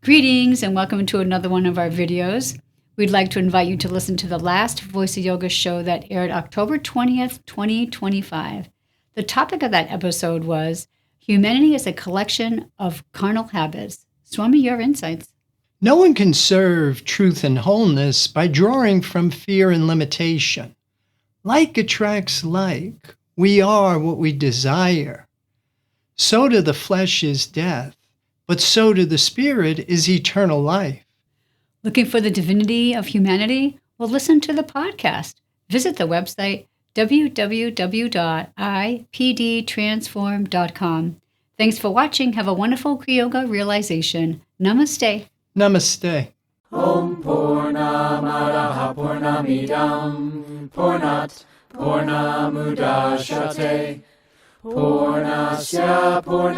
Greetings and welcome to another one of our videos. We'd like to invite you to listen to the last Voice of Yoga show that aired October 20th, 2025. The topic of that episode was Humanity is a Collection of Carnal Habits. Swami, your insights. No one can serve truth and wholeness by drawing from fear and limitation. Like attracts like. We are what we desire. So to the flesh is death, but so to the spirit is eternal life. Looking for the divinity of humanity? Well, listen to the podcast. Visit the website www.ipdtransform.com. Thanks for watching. Have a wonderful Kriyoga realization. Namaste. Namaste. Om Purnamadaha Purnamidam Purnat Purnamudachyate Purnasya Purnamidam